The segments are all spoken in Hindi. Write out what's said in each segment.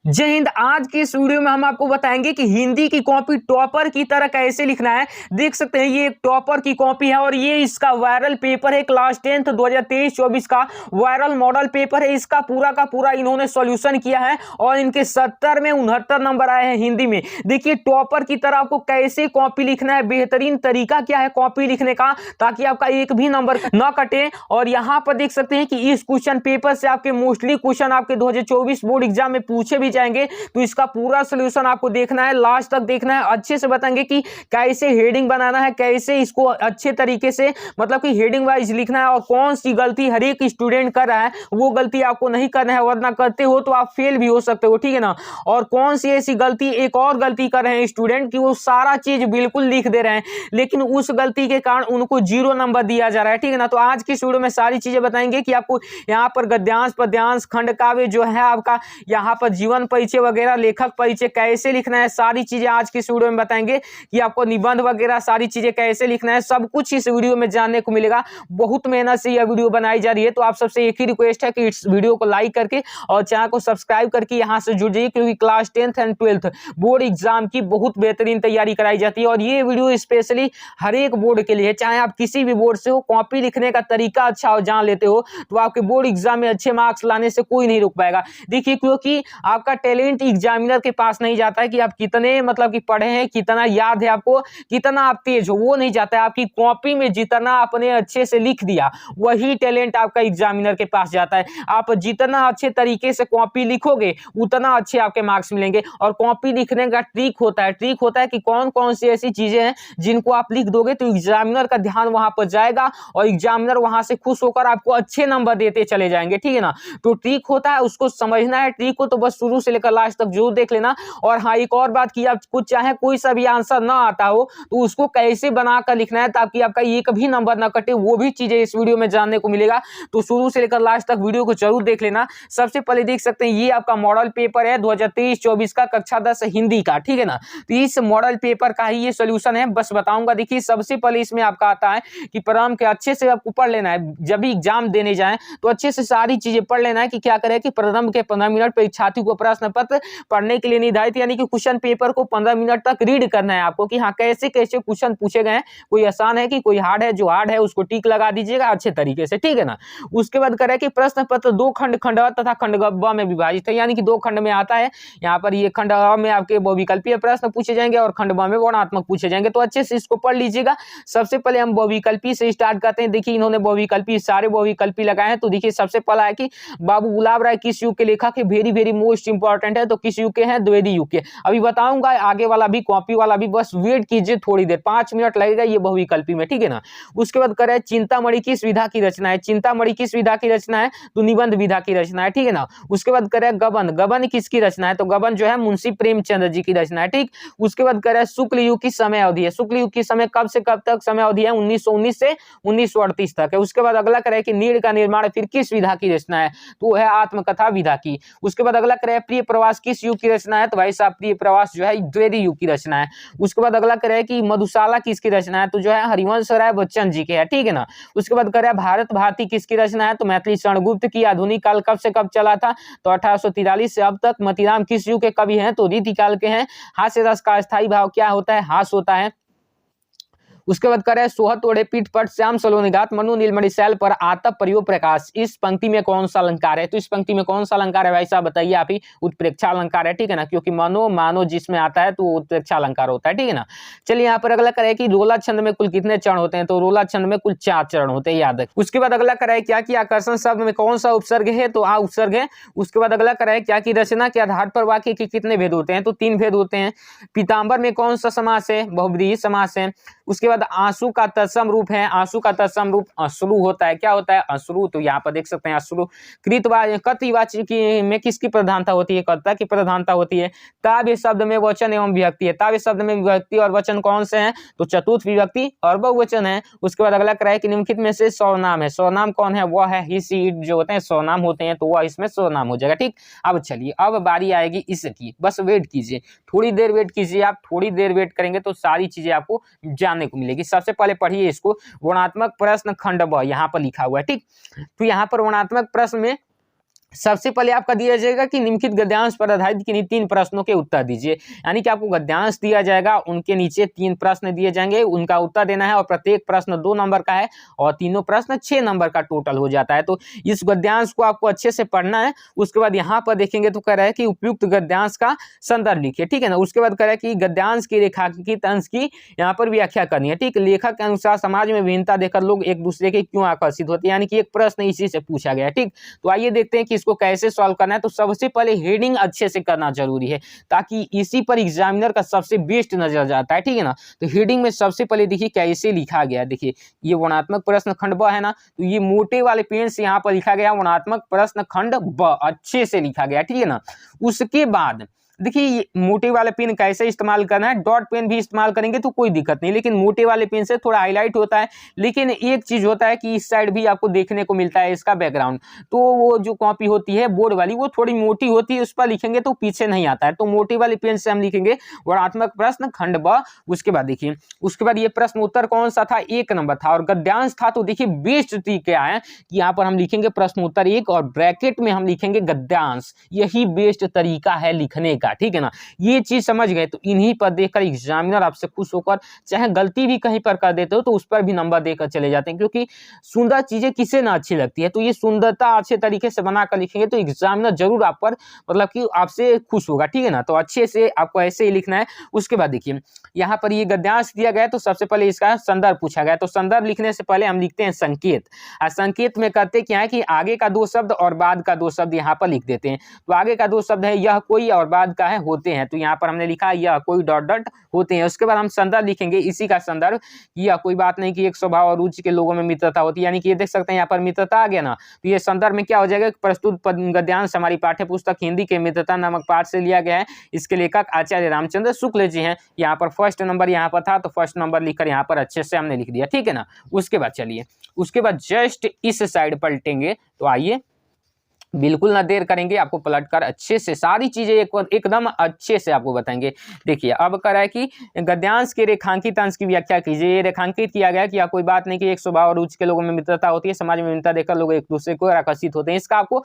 जय हिंद। आज की इस वीडियो में हम आपको बताएंगे कि हिंदी की कॉपी टॉपर की तरह कैसे लिखना है। देख सकते हैं ये एक टॉपर की कॉपी है और ये इसका वायरल पेपर है। क्लास 10th 2023-24 का वायरल मॉडल पेपर है। इसका पूरा का पूरा इन्होंने सॉल्यूशन किया है और इनके 70 में 69 नंबर आए हैं हिंदी में। देखिए टॉपर की तरह आपको कैसे कॉपी लिखना है, बेहतरीन तरीका क्या है कॉपी लिखने का ताकि आपका एक भी नंबर न कटे। और यहाँ पर देख सकते हैं कि इस क्वेश्चन पेपर से आपके मोस्टली क्वेश्चन आपके 2024 बोर्ड एग्जाम में पूछे भी जाएंगे, तो इसका पूरा सॉल्यूशन आपको देखना है, लास्ट तक देखना है। अच्छे से बताएंगे कि कैसे हेडिंग बनाना है, कैसे इसको अच्छे तरीके से मतलब कि हेडिंग वाइज लिखना है और कौन सी गलती हर एक स्टूडेंट कर रहा है वो गलती आपको नहीं करना है, वरना करते हो तो आप फेल भी हो सकते हो, ठीक है ना। और कौन सी ऐसी गलती, एक और गलती कर रहे हैं स्टूडेंट कि वो सारा चीज बिल्कुल लिख दे रहे हैं लेकिन उस गलती के कारण उनको 0 नंबर दिया जा रहा है, ठीक है ना। तो आज की इस वीडियो में सारी चीजें बताएंगे कि आपको यहाँ पर गद्यांश, पद्यांश, खंड काव्य जो है आपका यहाँ पर जीवन परिचय वगैरह, लेखक परिचय कैसे लिखना है, सारी चीजें आज की इस वीडियो में बताएंगे कि आपको निबंध वगैरह सारी चीजें कैसे लिखना है, सब कुछ इस वीडियो में जानने को मिलेगा। बहुत मेहनत से यह वीडियो बनाई जा रही है, तो आप सबसे एक ही रिक्वेस्ट है कि इस वीडियो को लाइक करके और चैनल को सब्सक्राइब करके यहाँ से जुड़ जाइए, क्योंकि class 10th and 12th board exam की बहुत बेहतरीन तैयारी कराई जाती है और ये वीडियो स्पेशली हर एक बोर्ड के लिए, चाहे आप किसी भी बोर्ड से हो, कॉपी लिखने का तरीका अच्छा हो जान लेते हो तो आपके बोर्ड एग्जाम में अच्छे मार्क्स लाने से कोई नहीं रोक पाएगा। देखिए क्योंकि आपका टैलेंट एग्जामिनर के पास नहीं जाता है कि आप कितने मतलब कि पढ़े हैं, कितना याद है आपको, कितना आप तेज हो, वो नहीं जाता है। आपकी कॉपी में जितना आपने अच्छे से लिख दिया वही टैलेंट आपका एग्जामिनर के पास जाता है। आप जितना अच्छे तरीके से कॉपी लिखोगे उतना अच्छे आपके मार्क्स मिलेंगे। और कॉपी लिखने का ट्रिक होता है कि कौन कौन सी ऐसी चीजें हैं जिनको आप लिख दोगे तो एग्जामिनर का ध्यान वहां पर जाएगा और एग्जामिनर वहां से खुश होकर आपको अच्छे नंबर देते चले जाएंगे, ठीक है ना। तो ट्रिक होता है, उसको समझना है ट्रिक को, तो बस शुरू से लेकर लास्ट तक जरूर देख लेना। और हाँ, एक और बात कि आप कुछ चाहे कोई सा भी आंसर ना आता हो तो उसको कैसे बनाकर लिखना है ताकि आपका एक भी नंबर ना कटे, वो भी चीजें इस वीडियो में जानने को मिलेगा। तो शुरू से लेकर लास्ट तक वीडियो को जरूर देख लेना। सबसे पहले देख सकते हैं ये आपका मॉडल पेपर है 2023-24 का, कक्षा 10 हिंदी का, ठीक है ना। तो इस मॉडल पेपर का ही ये सोल्यूशन है, बस बताऊंगा। देखिए सबसे पहले इसमें आपका आता है कि प्रथम के अच्छे से आपको पढ़ लेना है। जब भी एग्जाम देने जाए तो अच्छे से सारी चीजें पढ़ लेना है कि क्या करें कि प्रथम के 15 मिनट परीक्षार्थी को प्रश्न पत्र पढ़ने के लिए निर्धारित, यानी कि क्वेश्चन पेपर को 15 मिनट तक रीड करना है आपको कि हाँ कैसे कैसे क्वेश्चन पूछे गए हैं, कोई आसान है कि कोई हार्ड है, जो हार्ड है उसको टिक लगा दीजिएगा अच्छे तरीके से, ठीक है ना। उसके बाद करें कि प्रश्न पत्र 2 खंड, खंड अ तथा खंड ब में विभाजित है, यानी कि 2 खंड में आता है। यहाँ पर ये खंड अ में आपके बहुविकल्पीय प्रश्न पूछे जाएंगे और खंड ब में वर्णनात्मक पूछे जाएंगे। तो अच्छे से इसको पढ़ लीजिएगा। सबसे पहले हम बहुविकल्पी से स्टार्ट करते हैं। देखिए इन्होंने बहुविकल्पी, सारे बहुविकल्पी लगाए हैं। तो देखिए सबसे पहला है कि बाबू गुलाब राय किस युग के लेखक है, वेरी वेरी मोस्ट इंपॉर्टेंट है। तो किस युग के हैं, द्विवेदी युग के। अभी बताऊंगा आगे वाला भी, कॉपी वाला भी, बस वेट कीजिए थोड़ी देर, 5 मिनट लगेगा ये बहुविकल्पी में, ठीक है ना। उसके बाद करें चिंतामणि किस विधा की रचना है, चिंतामणि किस विधा की रचना है, तो निबंध विधा की रचना है, ठीक है ना। उसके बाद करें गबन, गबन किसकी रचना है, तो गबन जो है मुंशी प्रेमचंद्र जी की रचना है, ठीक। उसके बाद करें शुक्ल युग की समय अवधि है, शुक्ल युग की समय कब से कब तक समय अवधि है, 1919 से 1938 तक है। उसके बाद अगला करें कि नीड़ का निर्माण फिर किस विधा की रचना है, तो है आत्मकथा विधा की। उसके बाद अगला करें प्रिय प्रवास किस युग की रचना है, तो भाई साहब प्रिय प्रवास जो है द्विवेदी युग की रचना है। उसके बाद अगला करें कि मधुशाला किसकी रचना है, तो जो है हरिवंश राय बच्चन जी के है, ठीक है ना। उसके बाद करें भारत भारती किसकी रचना है, तो मैथिली शरण गुप्त की। आधुनिक काल कब से कब चला था, तो 1843 से अब तक। मतीराम किस युग के कवि हैं, तो रीति काल के हैं। हास्य रस का स्थायी भाव क्या होता है, हास होता है। उसके बाद करें सोहत ओढ़े पीठ पर श्याम सलोनी गात मनु नीलमणि शैल पर आतप प्रयोग प्रकाश, इस पंक्ति में कौन सा अलंकार है, तो इस पंक्ति में कौन सा अलंकार है भाई साहब बताइए आप ही, उत्प्रेक्षा अलंकार है, ठीक है ना। क्योंकि मनो मानो जिसमें आता है तो उत्प्रेक्षा अलंकार होता है, ठीक है ना। चलिए यहाँ पर अगला करें कि रोला छंद में कुल कितने चरण होते हैं, तो रोला छंद में कुल 4 चरण होते हैं, याद है। उसके बाद अगला करें क्या कि आकर्षण शब्द में कौन सा उपसर्ग है, तो आ उपसर्ग है। उसके बाद अगला करें क्या कि रचना के आधार पर वाक्य के कितने भेद होते हैं, तो 3 भेद होते हैं। पीताम्बर में कौन सा समास है, बहुब्रीहि समास है। उसके बाद आंसू का तत्सम रूप है, आंसू का तत्सम रूप अश्रु होता है, क्या होता है, अश्रु। तो यहाँ पर देख सकते हैं अश्रु। कृतवाची में किसकी प्रधानता होती है, कर्ता की प्रधानता होती है। ताव्य शब्द में वचन एवं विभक्ति है, ताव्य शब्द में विभक्ति और वचन कौन से हैं, तो चतुर्थ विभक्ति और बहुवचन है। उसके बाद अगला कराए कि निम्नलिखित में से सर्वनाम है, सर्वनाम कौन है, वह है ही सी इट, जो होते हैं सर्वनाम होते हैं, तो वह इसमें सर्वनाम हो जाएगा, ठीक। अब चलिए अब बारी आएगी इसकी, बस वेट कीजिए, थोड़ी देर वेट कीजिए, आप थोड़ी देर वेट करेंगे तो सारी चीजें आपको जानने को मिलेगी। सबसे पहले पढ़िए इसको, वर्णात्मक प्रश्न खंड ब यहाँ पर लिखा हुआ है, ठीक। तो यहाँ पर वर्णात्मक प्रश्न में सबसे पहले आपका दिया जाएगा कि निम्नलिखित गद्यांश पर आधारित किन्हीं 3 प्रश्नों के उत्तर दीजिए। यानी कि आपको गद्यांश दिया जाएगा, उनके नीचे 3 प्रश्न दिए जाएंगे, उनका उत्तर देना है और प्रत्येक प्रश्न 2 नंबर का है और तीनों प्रश्न 6 नंबर का टोटल हो जाता है। तो इस गद्यांश को आपको अच्छे से पढ़ना है। उसके बाद यहाँ पर देखेंगे तो कह रहा है कि उपयुक्त गद्यांश का संदर्भ लिखिए, ठीक है ना। उसके बाद कह रहा है कि गद्यांश की रेखांकित अंश की यहाँ पर व्याख्या करनी है, ठीक। लेखक के अनुसार समाज में विभिन्नता देखकर लोग एक दूसरे के क्यों आकर्षित होते हैं, यानी कि एक प्रश्न इसी से पूछा गया है, ठीक। तो आइए देखते हैं कि इसको कैसे सॉल्व करना है। तो सबसे पहले हेडिंग अच्छे से करना जरूरी है, ताकि इसी पर एग्जामिनर का सबसे बेस्ट नजर जाता है, ठीक है ना। तो हेडिंग में सबसे पहले देखिए कैसे लिखा गया है। देखिए ये वर्णनात्मक प्रश्न खंड ब है ना, तो ये मोटे वाले पेन से यहाँ पर लिखा गया वर्णनात्मक प्रश्न खंड ब, अच्छे से लिखा गया, ठीक है ना। उसके बाद देखिए मोटे वाले पेन कैसे इस्तेमाल करना है, डॉट पेन भी इस्तेमाल करेंगे तो कोई दिक्कत नहीं, लेकिन मोटे वाले पेन से थोड़ा हाईलाइट होता है। लेकिन एक चीज होता है कि इस साइड भी आपको देखने को मिलता है इसका बैकग्राउंड, तो वो जो कॉपी होती है बोर्ड वाली वो थोड़ी मोटी होती है, उस पर लिखेंगे तो पीछे नहीं आता है। तो मोटे वाले पेन से हम लिखेंगे वर्णनात्मक प्रश्न खंड ब। उसके बाद देखिए, उसके बाद ये प्रश्न उत्तर कौन सा था, 1 नंबर था और गद्यांश था। तो देखिए बेस्ट ट्रिक क्या है कि यहाँ पर हम लिखेंगे प्रश्न उत्तर 1 और ब्रैकेट में हम लिखेंगे गद्यांश, यही बेस्ट तरीका है लिखने का, ठीक है ना। ये चीज समझ गए तो इन्हीं पर देखकर एग्जामिनर आपसे खुश होकर, चाहे गलती भी कहीं पर कर देते हो तो उस पर भी नंबर देकर चले जाते हैं, क्योंकि सुंदर चीजें किसे ना अच्छी लगती है। तो ये सुंदरता अच्छे तरीके से बनाकर लिखेंगे तो एग्जामिनर जरूर आप पर मतलब कि आपसे खुश होगा, ठीक है ना। तो अच्छे से आपको ऐसे ही लिखना है। उसके बाद देखिए यहाँ पर ये गद्यांश दिया गया है, तो सबसे पहले इसका संदर्भ पूछा गया। तो संदर्भ लिखने से पहले हम लिखते हैं संकेत। संकेत में कहते क्या है कि आगे का 2 शब्द और बाद का 2 शब्द यहाँ पर लिख देते हैं। तो आगे का 2 शब्द है यह कोई और बाद का है होते हैं, तो यहाँ पर हमने लिखा यह कोई डॉट डॉट होते हैं। उसके बाद हम संदर्भ लिखेंगे, इसी का संदर्भ, यह कोई बात नहीं कि एक स्वभाव और रुचि के लोगों में मित्रता होती है, यानी कि ये देख सकते हैं यहाँ पर मित्रता आ गया ना। तो ये संदर्भ में क्या हो जाएगा, प्रस्तुत गद्यांश हमारी पाठ्य पुस्तक हिंदी के मित्रता नामक पाठ से लिया गया है। इसके लेखक आचार्य रामचंद्र शुक्ल जी हैं। यहाँ पर फर्स्ट नंबर यहाँ पर था, तो फर्स्ट नंबर लिखकर यहाँ पर अच्छे से हमने लिख दिया, ठीक है ना। उसके बाद चलिए, उसके बाद जस्ट इस साइड पलटेंगे। तो आइए बिल्कुल ना देर करेंगे, आपको पलटकर अच्छे से सारी चीजें एकदम अच्छे से आपको बताएंगे। देखिए अब कह रहा है कि गद्यांश के रेखांकित अंश की व्याख्या कीजिए। ये रेखांकित किया गया कि कोई बात नहीं कि एक स्वभाव और रुचि के लोगों में मित्रता होती है, समाज में मित्रता देखकर लोग एक दूसरे को आकर्षित होते हैं, इसका आपको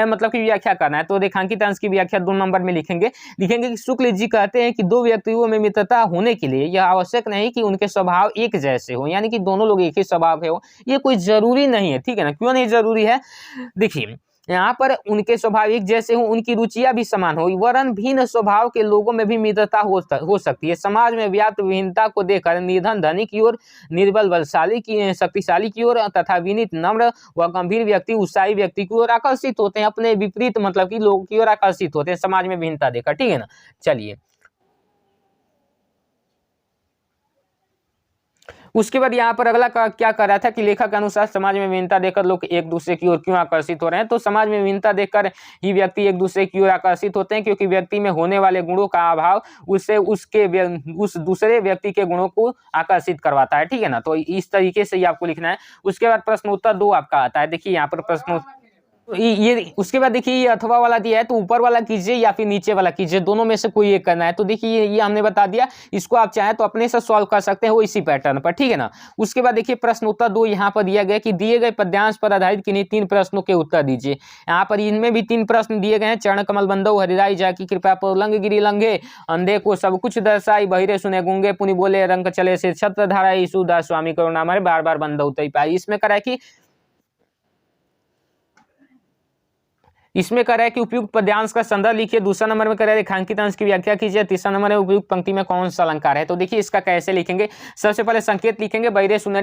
मतलब कि व्याख्या करना है। तो रेखांकित अंश की व्याख्या 2 नंबर में लिखेंगे कि शुक्ल जी कहते हैं कि 2 व्यक्तियों में मित्रता होने के लिए यह आवश्यक नहीं कि उनके स्वभाव एक जैसे हो, यानी कि दोनों लोग एक ही स्वभाव के हो, ये कोई जरूरी नहीं है, ठीक है ना। क्यों नहीं जरूरी है, देखिए यहाँ पर उनके स्वभाव एक जैसे हो, उनकी रुचियां भी समान हो, वरन भिन्न स्वभाव के लोगों में भी मित्रता हो सकती है। समाज में व्याप्त विभिन्नता को देखकर निर्धन धनी की ओर, निर्बल बलशाली की शक्तिशाली की ओर तथा विनीत नम्र व गंभीर व्यक्ति उत्साही व्यक्ति की ओर आकर्षित होते हैं। अपने विपरीत मतलब कि लोगों की ओर आकर्षित होते हैं समाज में भिन्नता देखकर, ठीक है ना। चलिए उसके बाद यहाँ पर अगला क्या कर रहा था कि लेखक के अनुसार समाज में विभिन्नता देखकर लोग एक दूसरे की ओर क्यों आकर्षित हो रहे हैं। तो समाज में विभिन्नता देखकर ही व्यक्ति एक दूसरे की ओर आकर्षित होते हैं, क्योंकि व्यक्ति में होने वाले गुणों का अभाव उस दूसरे व्यक्ति के गुणों को आकर्षित करवाता है, ठीक है ना। तो इस तरीके से ही आपको लिखना है। उसके बाद प्रश्न उत्तर 2 आपका आता है। देखिए यहाँ पर प्रश्न ये उसके बाद देखिए ये अथवा वाला दिया है, तो ऊपर वाला कीजिए या फिर नीचे वाला कीजिए, दोनों में से कोई एक करना है। तो देखिए ये हमने बता दिया, इसको आप चाहें तो अपने से सॉल्व कर सकते हैं वो इसी पैटर्न पर, ठीक है ना। उसके बाद देखिए प्रश्न उत्तर 2 यहाँ पर दिया गया कि दिए गए पद्यांश पर आधारित किन्हीं 3 प्रश्नों के उत्तर दीजिए। यहाँ पर इनमें भी 3 प्रश्न दिए गए हैं। चरण कमल बंदो हरिराई जा की कृपा पर लंग गिरी लंघे, अंधे को सब कुछ दर्शाई, बहिरे सुने गूंगे, पुनि बोले रंग चले से छत्र धारा, यीशु दास स्वामी करुणा मरे, बार बार बंदो तई पाई। इसमें करा कि इसमें कह रहा है कि उपयुक्त पद्यांश का संदर्भ लिखिए। दूसरा नंबर में कह रहा है रेखांकित अंश की व्याख्या कीजिए। तीसरा नंबर में उपयुक्त पंक्ति में कौन सा अलंकार है। तो देखिए इसका कैसे लिखेंगे, सबसे पहले संकेत लिखेंगे बहिरे सुने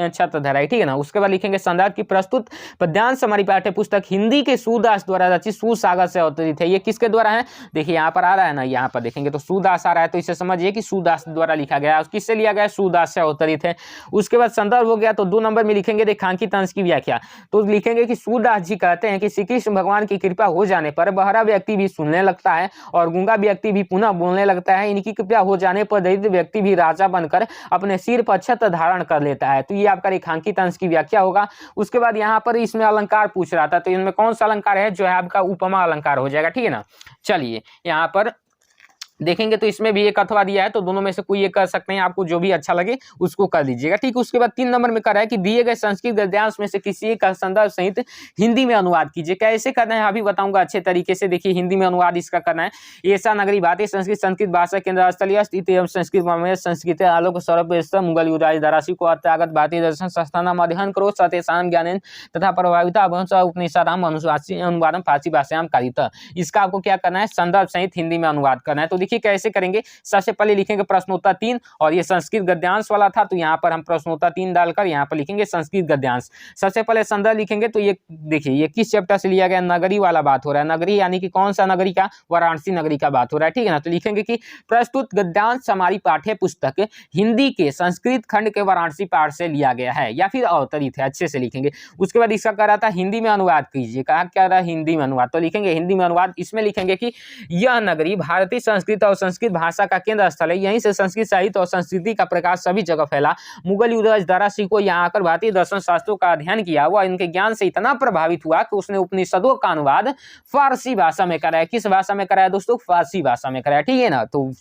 छत्र धराई, ठीक है ना। उसके बाद लिखेंगे संदर्भ की प्रस्तुत पद्यांश हमारी पाठ्य पुस्तक हिंदी के सूदास द्वारा रचित सूसागर से अवतरित है। ये किसके द्वारा है, देखिए यहाँ पर आ रहा है ना, यहाँ पर देखेंगे तो सूदास आ रहा है, तो इसे समझिए कि सूदास द्वारा लिखा गया है। किससे लिया गया, सूदास से अवतरित है। उसके बाद संदर्भ हो गया, तो 2 नंबर में लिखेंगे रेखांकित अंश की व्याख्या। तो लिखेंगे कि सूदास जी कहते हैं कि श्री कृष्ण भगवान की कृपा हो जाने पर बहरा व्यक्ति भी सुनने लगता है और गूंगा व्यक्ति भी पुनः बोलने लगता है। इनकी कृपा हो जाने पर दरिद्र व्यक्ति भी राजा बनकर अपने सिर पर छत्र धारण कर लेता है। तो ये आपका रेखांकित अंश की व्याख्या होगा। उसके बाद यहाँ पर इसमें अलंकार पूछ रहा था, तो इनमें कौन सा अलंकार है, जो है आपका उपमा अलंकार हो जाएगा, ठीक है ना। चलिए यहाँ पर देखेंगे तो इसमें भी एक अथवा दिया है, तो दोनों में से कोई एक कर सकते हैं, आपको जो भी अच्छा लगे उसको कर लीजिएगा। ठीक, उसके बाद 3 नंबर में कर रहा है कि दिए गए संस्कृत गद्यांश में से किसी एक का संदर्भ सहित हिंदी में अनुवाद कीजिए। कैसे करना है अभी बताऊंगा अच्छे तरीके से। देखिए हिंदी में अनुवाद इसका करना है। ऐसा नगरी भारतीय संस्कृत संस्कृत भाषा केंद्र स्थलीय स्थित एवं संस्कृत में संस्कृत आलोक सौरभ मुगल युवराज दरासी को अत्यागत भारतीय दर्शन संस्थान अध्ययन करो सतेषां ज्ञान तथा प्रभाविता उपनिषदाम अनुवादम फारसी भाषायाम कारित। इसका आपको क्या करना है, संदर्भ सहित हिंदी में अनुवाद करना है। तो देखिए कैसे करेंगे। सबसे पहले लिखेंगे प्रश्नोत्तर 3 और ये संस्कृत गद्यांश वाला था, तो यहाँ पर हम प्रश्नोत्तर 3 डालकर यहाँ पर लिखेंगे संस्कृत गद्यांश। सबसे पहले संदर्भ लिखेंगे, तो ये देखिए ये किस चैप्टर से लिया गया, नगरी वाला बात हो रहा है। नगरी यानी कि कौन सा नगरी का, वाराणसी नगरी का बात हो रहा है। ठीक है ना, तो लिखेंगे कि प्रस्तुत गद्यांश हमारी पाठ्य पुस्तक हिंदी के संस्कृत खंड के वाराणसी पाठ से लिया गया है या फिर अवतरित है। अच्छे से लिखेंगे। उसके बाद इसका कह रहा था हिंदी में अनुवाद कीजिए। कहा क्या रहा, हिंदी में अनुवाद, तो लिखेंगे हिंदी में अनुवाद। इसमें लिखेंगे कि यह नगरी भारतीय संस्कृत और संस्कृत भाषा का केंद्र स्थल है। यहीं से संस्कृत साहित्य और संस्कृति का प्रकाश सभी जगह फैला। मुगल युवराज दरासी को यहाँ आकर भारतीय दर्शन शास्त्रों का अध्ययन किया। वह इनके ज्ञान से इतना प्रभावित हुआ कि उसने उपनिषदों का अनुवाद फारसी भाषा में कराया। किस भाषा में कराया दोस्तों, फारसी भाषा में कराया। ठीक है ना, तो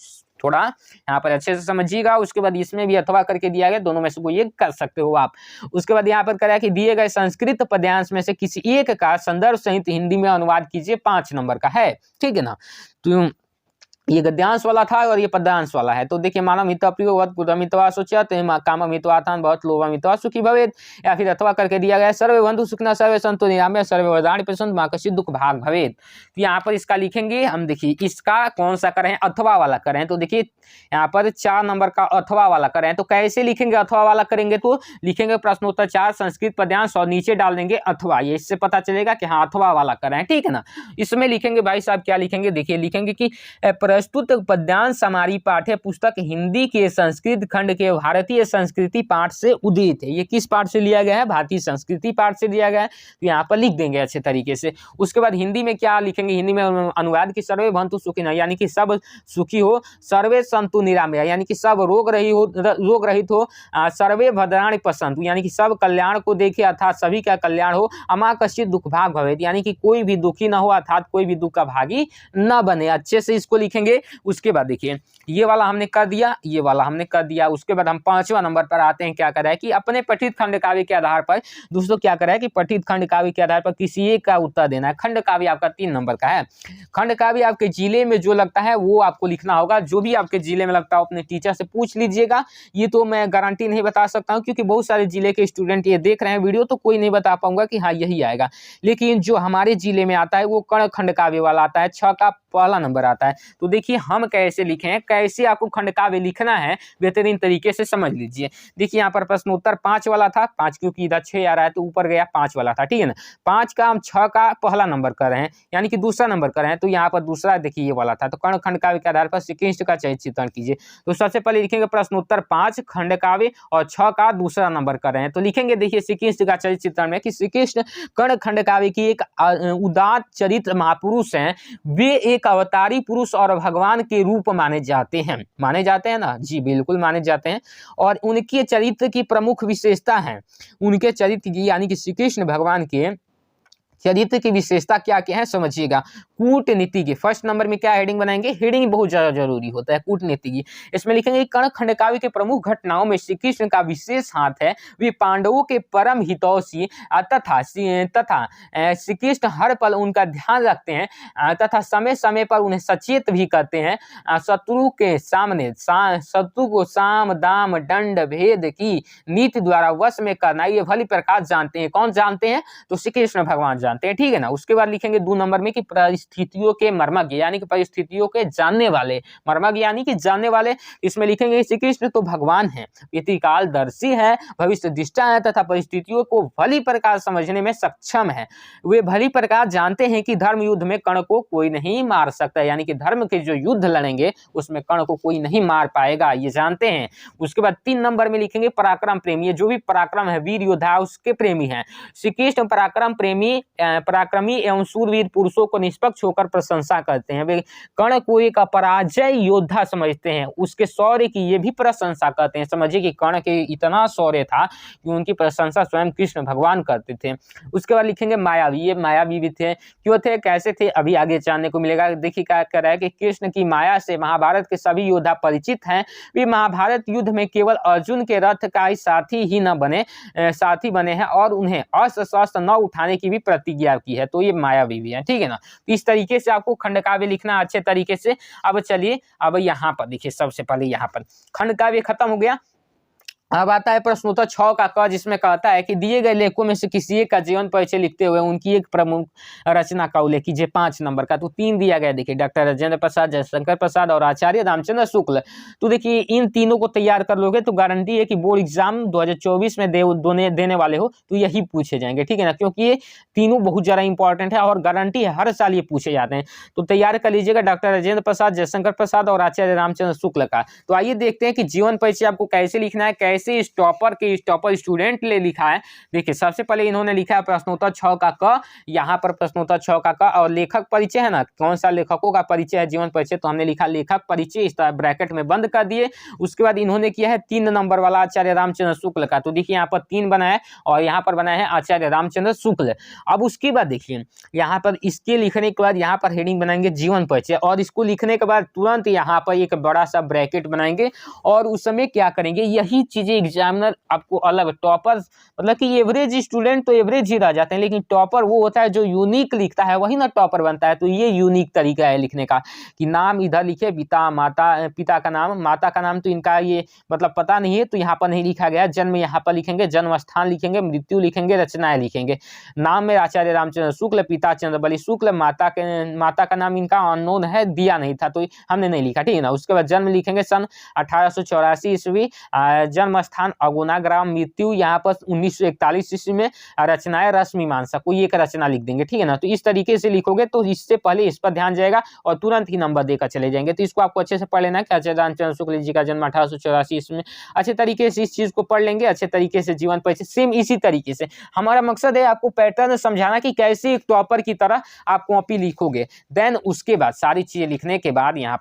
थोड़ा यहाँ पर अच्छे से समझिएगा। उसके बाद इसमें भी अथवा करके दिया गया, दोनों में से कोई एक कर सकते हो आप। उसके बाद यहाँ पर कराया कि दिए गए संस्कृत पद्यांश में से किसी एक का संदर्भ सहित हिंदी में अनुवाद कीजिए। 5 नंबर का है। ठीक है ना, तो ये गद्यांश वाला था और ये पद्यांश वाला है। तो देखिए मानव हित प्रियोवत पुरमित्वा सोचत काम मित्वाथान बहुत लोभ मित्वा सुखी भवेत, या फिर अथवा करके दिया गया सर्वे बंधु सुखना सर्वे संतो निरामय सर्वे वरदानि प्रसन्न मां कश्चित् दुख भाग भवेत। तो यहाँ पर इसका लिखेंगे हम। देखिए इसका कौन सा करें, अथवा वाला करें। तो देखिए यहाँ पर 4 नंबर का अथवा वाला करें। तो कैसे लिखेंगे अथवा वाला करेंगे, तो लिखेंगे प्रश्नोत्तर 4 संस्कृत पद्यांश और नीचे डाल देंगे अथवा। ये इससे पता चलेगा कि हाँ अथवा वाला करें। ठीक है ना, इसमें लिखेंगे भाई साहब क्या लिखेंगे, देखिए लिखेंगे कि प्रस्तुत पद्यांश हमारी पाठ्य पुस्तक हिंदी के संस्कृत खंड के भारतीय संस्कृति पाठ से उदित है। ये किस पाठ से लिया गया है, भारतीय संस्कृति पाठ से लिया गया है। तो यहाँ पर लिख देंगे अच्छे तरीके से। उसके बाद हिंदी में क्या लिखेंगे, हिंदी में अनुवाद की सर्वे भवन्तु सुखिनः यानी कि सब सुखी हो, सर्वे सन्तु निरामया यानी कि सब रोग रहित हो, सर्वे भद्राणि पश्यन्तु यानी कि सब कल्याण को देखे अर्थात सभी का कल्याण हो, अमा कश्चित् दुख भाग भवेत् यानी कि कोई भी दुखी न हो अर्थात कोई भी दुख का भागी न बने। अच्छे से इसको लिखेंगे। उसके बाद देखिए ये वाला हमने कर दिया, ये वाला हमने कर दिया। उसके बाद हम 5वां नंबर पर आते हैं। क्या करा है कि अपने पठित खंड काव्य के आधार पर दोस्तों क्या करा है कि पठित खंड काव्य के आधार पर किसी एक का उत्तर देना है। खंड काव्य आपका 3 नंबर का है। खंड काव्य आपके जिले में जो लगता है वो आपको लिखना होगा। जो भी आपके जिले में लगता है अपने टीचर से पूछ लीजिएगा। ये तो मैं गारंटी नहीं बता सकता हूँ क्योंकि बहुत सारे जिले के स्टूडेंट ये देख रहे हैं वीडियो, तो कोई नहीं बता पाऊंगा कि हाँ यही आएगा। लेकिन जो हमारे जिले में आता है वो कर्ण खंड काव्य वाला आता है, 6 का पहला नंबर आता है। तो देखिए हम कैसे लिखें, कैसे आपको खंड काव्य लिखना है बेहतरीन तरीके से समझ लीजिए। देखिए यहाँ पर प्रश्नोत्तर 5 वाला था, 5 क्योंकि इधर 6 आ रहा है तो ऊपर गया 5 वाला था। ठीक है ना, 5 का हम 6 का पहला नंबर कर रहे हैं यानी कि दूसरा नंबर कर रहे हैं। तो यहाँ पर दूसरा देखिए ये वाला था। तो कर्ण खंड काव्य के आधार पर श्री कृष्ण का चरित्र चित्रण कीजिए। तो सबसे पहले लिखेंगे प्रश्नोत्तर 5 खंड काव्य और 6 का दूसरा नंबर कर रहे हैं। तो लिखेंगे देखिए श्री कृष्ण का चरित्र चित्रण में कि श्री कृष्ण कर्ण खंड काव्य की एक उदात्त चरित्र महापुरुष हैं। वे एक अवतारी पुरुष और भगवान के रूप माने जाते हैं ना जी, बिल्कुल माने जाते हैं। और उनके चरित्र की प्रमुख विशेषता है, उनके चरित्र की यानी कि श्री कृष्ण भगवान के चरित्र की विशेषता क्या क्या है समझिएगा। कूटनीति की फर्स्ट नंबर में क्या हेडिंग बनाएंगे, हेडिंग बहुत ज्यादा जरूरी होता है कूटनीति की। इसमें लिखेंगे कर्ण खंड काव्य के प्रमुख घटनाओं में श्री कृष्ण का विशेष हाथ है। वे पांडवों के परम हितैषी तथा श्री कृष्ण हर पल उनका ध्यान रखते हैं तथा समय समय पर उन्हें सचेत भी करते हैं। शत्रु के सामने शत्रु को साम दाम दंड भेद की नीति द्वारा वश में करना ये भली प्रकार जानते हैं। कौन जानते हैं, तो श्री कृष्ण भगवान जानते हैं। ठीक है ना, उसके बाद लिखेंगे 2 नंबर में कि परिस्थितियों के मर्मज्ञ यानी कि परिस्थितियों के जानने वाले, मर्मज्ञ यानी कि जानने वाले। इसमें लिखेंगे श्री कृष्ण तो भगवान है, व्यतिकालदर्शी है, भविष्य दृष्टा है तथा परिस्थितियों को भली प्रकार समझने में सक्षम है। वे भली प्रकार जानते हैं कि धर्म युद्ध में कर्ण को कोई नहीं मार सकता यानी कि धर्म के जो युद्ध लड़ेंगे उसमें कर्ण को कोई नहीं मार पाएगा, ये जानते हैं। उसके बाद 3 नंबर में लिखेंगे पराक्रम प्रेमी, जो भी पराक्रम है वीर योद्धा उसके प्रेमी हैं। श्री कृष्ण पराक्रमी एवं शूरवीर पुरुषों को निष्पक्ष निष्पक्ष होकर प्रशंसा करते हैं। वे कर्ण को एक अपराजय योद्धा समझते हैं, उसके शौर्य की ये भी प्रशंसा करते हैं। समझिए कि कर्ण के इतना शौर्य था कि उनकी प्रशंसा स्वयं कृष्ण भगवान करते थे। उसके बाद लिखेंगे मायावी, ये मायावी भी थे। क्यों थे, कैसे थे, अभी आगे जानने को मिलेगा। देखिए क्या कह रहा है कि कृष्ण की माया से महाभारत के सभी योद्धा परिचित हैं। वे महाभारत युद्ध में केवल अर्जुन के रथ का ही साथी ही न बने, साथी बने हैं और उन्हें अस्त्र शस्त्र न उठाने की भी प्रतिज्ञा की है। तो ये मायावी भी है, ठीक है ना। तो इस तरीके से आपको खंडकाव्य लिखना अच्छे तरीके से। अब चलिए, अब यहाँ पर देखिए, सबसे पहले यहाँ पर खंडकाव्य खत्म हो गया। अब आता है प्रश्नोत्तर 6 का क, जिसमें कहता है कि दिए गए लेखों में से किसी एक का जीवन परिचय लिखते हुए उनकी एक प्रमुख रचना का उल्लेख कीजिए। 5 नंबर का, तो 3 दिया गया। देखिए, डॉक्टर राजेंद्र प्रसाद, जयशंकर प्रसाद और आचार्य रामचंद्र शुक्ल। तो देखिए, इन तीनों को तैयार कर लोगे तो गारंटी है कि बोर्ड एग्जाम 2024 में देने वाले हो तो यही पूछे जाएंगे, ठीक है ना, क्योंकि ये तीनों बहुत ज़्यादा इंपॉर्टेंट है और गारंटी है हर साल ये पूछे जाते हैं। तो तैयार कर लीजिएगा डॉक्टर राजेंद्र प्रसाद, जयशंकर प्रसाद और आचार्य रामचंद्र शुक्ल का। तो आइए देखते हैं कि जीवन परिचय आपको कैसे लिखना है, कैसे इस टॉपर स्टूडेंट ने लिखा है। देखिए, सबसे पहले इन्होंने लिखा है प्रश्नोत्तर 6 का क, यहाँ पर प्रश्नोत्तर 6 का क, और लेखक परिचय है ना, कौन सा लेखकों का परिचय है, जीवन परिचय, तो हमने लिखा लेखक परिचय, इस तरह ब्रैकेट में बंद कर दिए। उसके बाद इन्होंने किया है 3 नंबर वाला आचार्य रामचंद्र शुक्ल का। तो देखिए, यहाँ पर 3 बना है और यहाँ पर बना है आचार्य रामचंद्र शुक्ल। अब उसके बाद देखिए, यहाँ पर इसके लिखने के बाद यहाँ पर हेडिंग बनाएंगे जीवन परिचय, और इसको लिखने के बाद तुरंत यहाँ पर एक बड़ा सा ब्रैकेट बनाएंगे और उस समय क्या करेंगे, यही चीजें एग्जामिनर आपको अलग, टॉपर मतलब कि एवरेज स्टूडेंट तो एवरेज ही रह जाते हैं, लेकिन टॉपर वो होता है जो यूनिक लिखता है, वही ना टॉपर बनता है। तो ये यूनिक तरीका है लिखने का कि नाम इधर लिखे, पिता का नाम, माता का नाम तो इनका ये मतलब पता नहीं है तो यहाँ पर नहीं लिखा गया। जन्म यहाँ पर लिखेंगे, जन्म स्थान लिखेंगे, मृत्यु लिखेंगे, रचनाएं लिखेंगे। नाम में आचार्य रामचंद्र शुक्ल, पिता चंद्रबली शुक्ल, माता का नाम इनका अननोन है, दिया नहीं था तो हमने नहीं लिखा, ठीक है ना। उसके बाद जन्म लिखेंगे सन 1884 ईस्वी, जन्म स्थान अगुना ग्राम, मृत्यु यहाँ पर 1941 ईस्वी में, रचनाएं रश्मिमांसा, कोई एक रचना लिख देंगे, ठीक है ना। तो इस तरीके से लिखोगे तो इससे पहले इस पर ध्यान जाएगा और तुरंत ही नंबर देकर चले जाएंगे। तो इसको आपको अच्छे से पढ़ लेना है कि आचार्य रामचंद्र शुक्ल जी का जन्म 1884 ईस्वी में। अच्छे तरीके से इस चीज को पढ़ लेंगे, अच्छे तरीके से जीवन परिचय सेम इसी तरीके से। हमारा मकसद है आपको पैटर्न समझाना कि कैसे एक टॉपर की तरह आप कॉपी लिखोगे। देन उसके बाद सारी चीजें लिखने के बाद यहाँ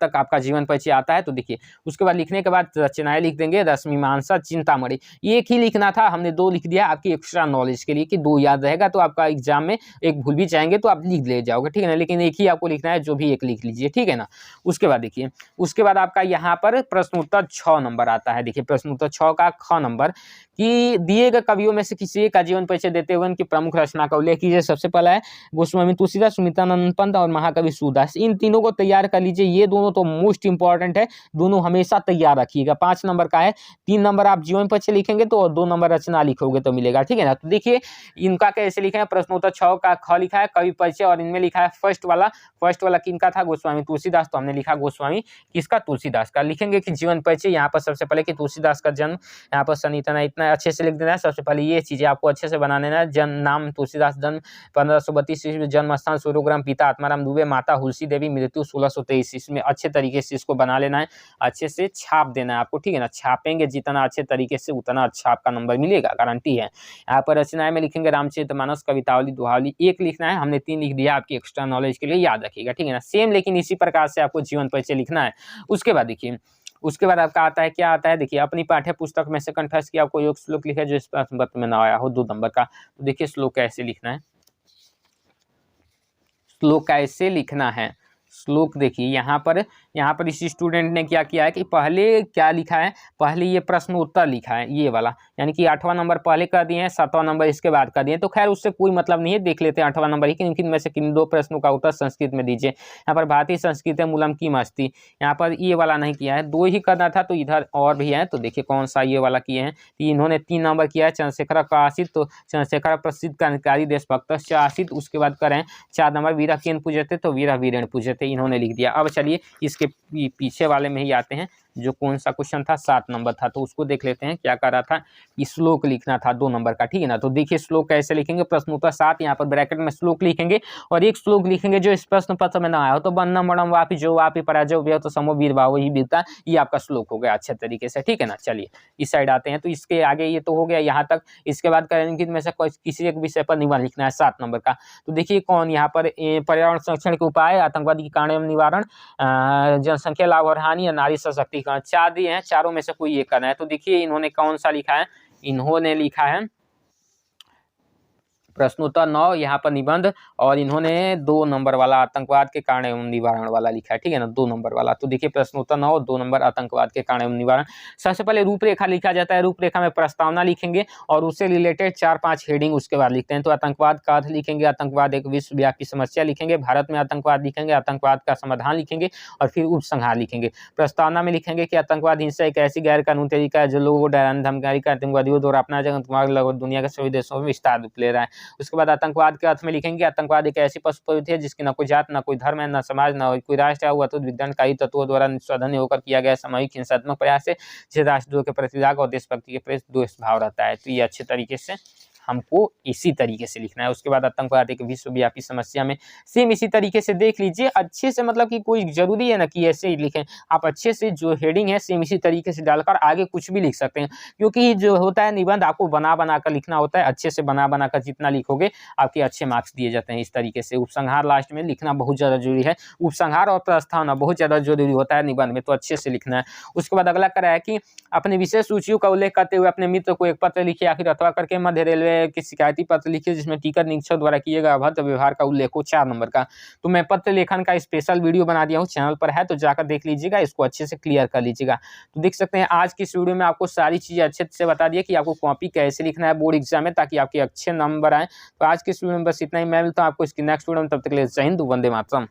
तक आपका जीवन परिचय आता है। तो देखिए, उसके बाद लिखने के बाद रचनाएं लिख देंगे, रश्मिमांसा, चिंतामणि, एक ही लिखना था, हमने 2 लिख दिया आपकी एक्स्ट्रा नॉलेज के लिए कि 2 याद रहेगा तो आपका एग्जाम में एक भूल भी जाएंगे तो आप लिख ले जाओगे, ठीक है ना। लेकिन एक ही आपको लिखना है, जो भी एक लिख लीजिए, ठीक है ना। उसके बाद देखिए, उसके बाद आपका यहाँ पर प्रश्नोत्तर 6 नंबर आता है। देखिए, प्रश्नोत्तर 6 का ख नंबर कि दिए गए कवियों में से किसी एक का जीवन परिचय देते हुए उनकी प्रमुख रचना का उल्लेख कीजिए। सबसे पहला है गोस्वामी तुलसीदास, सुमित्रानंद पंत और महाकवि सूरदास। इन तीनों को तैयार कर लीजिए, ये दोनों तो मोस्ट इंपॉर्टेंट है, दोनों हमेशा तैयार रखिएगा। 5 नंबर का है, 3 नंबर आप जीवन परिचय लिखेंगे तो, और 2 नंबर रचना लिखोगे तो मिलेगा, ठीक है ना। तो देखिए, इनका कैसे लिखे हैं, प्रश्नोत्तर 6 का ख लिखा है कवि परिचय, और इनमें लिखा है फर्स्ट वाला किनका था, गोस्वामी तुलसीदास, तो हमने लिखा गोस्वामी किसका, तुलसीदास का। लिखेंगे कि जीवन परिचय यहाँ पर सबसे पहले कि तुलसीदास का जन्म, यहाँ पर सन इतना अच्छे से लिख देना है। सबसे पहले ये चीजें आपको अच्छे से बना लेना है। जन्म, नाम तुलसीदास, जन्म 1532 ईस्वी, जन्म स्थान सूर्यग्राम, पिता आत्माराम दुबे, माता हुलसी देवी, मृत्यु 1623 ईस्वी में। अच्छे तरीके से इसको बना लेना है, अच्छे से छाप देना है आपको, ठीक है ना। छापेंगे जितना अच्छे तरीके से उतना अच्छा आपका नंबर मिलेगा, गारंटी है। यहाँ पर रचनाएं में लिखेंगे रामचरितमानस, कवितावली, दोहावली, एक लिखना है, हमने 3 लिख दिया आपकी एक्स्ट्रा नॉलेज के लिए, याद रखिएगा, ठीक है ना। सेम लेकिन इसी प्रकार से आपको जीवन परिचय लिखना है। उसके बाद देखिए, उसके बाद आपका आता है, क्या आता है, देखिए, अपनी पाठ्य पुस्तक में से कंठस्थ किया कोई एक श्लोक लिखे जो इस प्रश्न पत्र में ना आया हो, 2 नंबर का। तो देखिए, श्लोक कैसे लिखना है, श्लोक कैसे लिखना है। श्लोक देखिए, यहाँ पर इस स्टूडेंट ने क्या किया है कि पहले क्या लिखा है, पहले ये प्रश्नोत्तर लिखा है, ये वाला, यानी कि 8वां नंबर पहले कर दिए हैं, 7वां नंबर इसके बाद कर दिए। तो खैर उससे कोई मतलब नहीं है, देख लेते हैं 8वां नंबर ही, किन में से किन 2 प्रश्नों का उत्तर संस्कृत में दीजिए। यहाँ पर भारतीय संस्कृत मूलम की मस्ती, यहाँ पर ये वाला नहीं किया है, 2 ही करना था, तो इधर और भी है। तो देखिए कौन सा ये वाला किए हैं, इन्होंने 3 नंबर किया है, चंद्रशेखर का आशित, तो चंद्रशेखर प्रसिद्ध क्रांतिकारी देशभक्त आशित। उसके बाद करें 4 नंबर वीरा केन पूजते, तो वीरा वीरेण पूजते, इन्होंने लिख दिया। अब चलिए इसके पीछे वाले में ही आते हैं। जो कौन सा क्वेश्चन था, 7 नंबर था। तो उसको देख लेते हैं क्या कर रहा था कि श्लोक लिखना था 2 नंबर का, ठीक है ना। तो देखिए श्लोक कैसे लिखेंगे, प्रश्नोत्तर 7 यहाँ पर ब्रैकेट में श्लोक लिखेंगे और एक श्लोक लिखेंगे जो इस प्रश्न पत्र में ना आया हो। तो बन्नम मणम वापि जो वापि पराजय व्यय तो समो वीर भाव ही वीरता, ये आपका श्लोक हो गया अच्छे तरीके से, ठीक है ना। चलिए इस साइड आते हैं। तो इसके आगे ये तो हो गया यहाँ तक। इसके बाद करेंगे में से किसी एक विषय पर निबंध लिखना है 7 नंबर का। तो देखिए कौन यहाँ पर पर्यावरण संरक्षण के उपाय, आतंकवादी के कारण एवं निवारण, जनसंख्या लाभ और हानि या नारी सशक्तिकरण, 4 दिए हैं, चारों में से कोई एक करना है। तो देखिए इन्होंने कौन सा लिखा है, इन्होंने लिखा है प्रश्नोत्तर 9 यहाँ पर निबंध, और इन्होंने 2 नंबर वाला आतंकवाद के कारण एवं निवारण वाला लिखा है, ठीक है ना, 2 नंबर वाला। तो देखिए प्रश्नोत्तर 9 2 नंबर आतंकवाद के कारण एवं निवारण। सबसे पहले रूपरेखा लिखा जाता है, रूपरेखा में प्रस्तावना लिखेंगे और उससे रिलेटेड 4-5 हेडिंग उसके बाद लिखते हैं। तो आतंकवाद का अर्थ लिखेंगे, आतंकवाद एक विश्वव्यापी समस्या लिखेंगे, भारत में आतंकवाद लिखेंगे, आतंकवाद का समाधान लिखेंगे और फिर उपसंहार लिखेंगे। प्रस्तावना में लिखेंगे कि आतंकवाद हिंसा एक ऐसी गैर कानूनी तरीका है जो लोगों को डराने धमकाने का आतंकवादियों द्वारा अपना आतंकवाद लगभग दुनिया के सभी देशों में विस्तार रूप ले रहा है। उसके बाद आतंकवाद के अर्थ में लिखेंगे, आतंकवाद एक ऐसी पशु प्रवृत्ति है जिसकी न कोई जात, न कोई धर्म है, न समाज, न कोई राष्ट्र है, वो तो विघटनकारी तत्वों द्वारा निस्वाधीन होकर किया गया सामूहिक हिंसात्मक प्रयास है, जिसे राष्ट्रद्रोह के प्रति राग और देशभक्ति के प्रति द्वेष भाव रहता है। तो ये अच्छे तरीके से हमको इसी तरीके से लिखना है। उसके बाद आतंकवाद एक विश्वव्यापी समस्या में सेम इसी तरीके से देख लीजिए अच्छे से, मतलब कि कोई जरूरी है ना कि ऐसे ही लिखें, आप अच्छे से जो हेडिंग है सेम इसी तरीके से डालकर आगे कुछ भी लिख सकते हैं, क्योंकि जो होता है निबंध आपको बना कर लिखना होता है। अच्छे से बना कर जितना लिखोगे आपके अच्छे मार्क्स दिए जाते हैं इस तरीके से। उपसंहार लास्ट में लिखना बहुत ज़्यादा जरूरी है, उपसंहार और प्रस्तावना बहुत ज़्यादा जरूरी होता है निबंध में, तो अच्छे से लिखना है। उसके बाद अगला करा है कि अपने विशेष सूचियों का उल्लेख करते हुए अपने मित्र को एक पत्र लिखिए, आखिर अथवा करके मध्य रेलवे की शिकायती पत्र लिखिए जिसमें टिकट निरीक्षक द्वारा किए गए अभद्र व्यवहार का उल्लेख हो, 4 नंबर का। तो मैं पत्र लेखन का स्पेशल वीडियो बना दिया हूँ, चैनल पर है, तो जाकर देख लीजिएगा, इसको अच्छे से क्लियर कर लीजिएगा। तो देख सकते हैं आज की इस वीडियो में आपको सारी चीज़ें अच्छे से बता दिया कि आपको कॉपी कैसे लिखना है बोर्ड एग्जाम में, ताकि आपके अच्छे नंबर आए। तो आज की इस वीडियो में बस इतना ही, मैं मिलता हूँ आपको इसकी नेक्स्ट वीडियो में, तब तक के लिए जय हिंद, वंदे मातरम।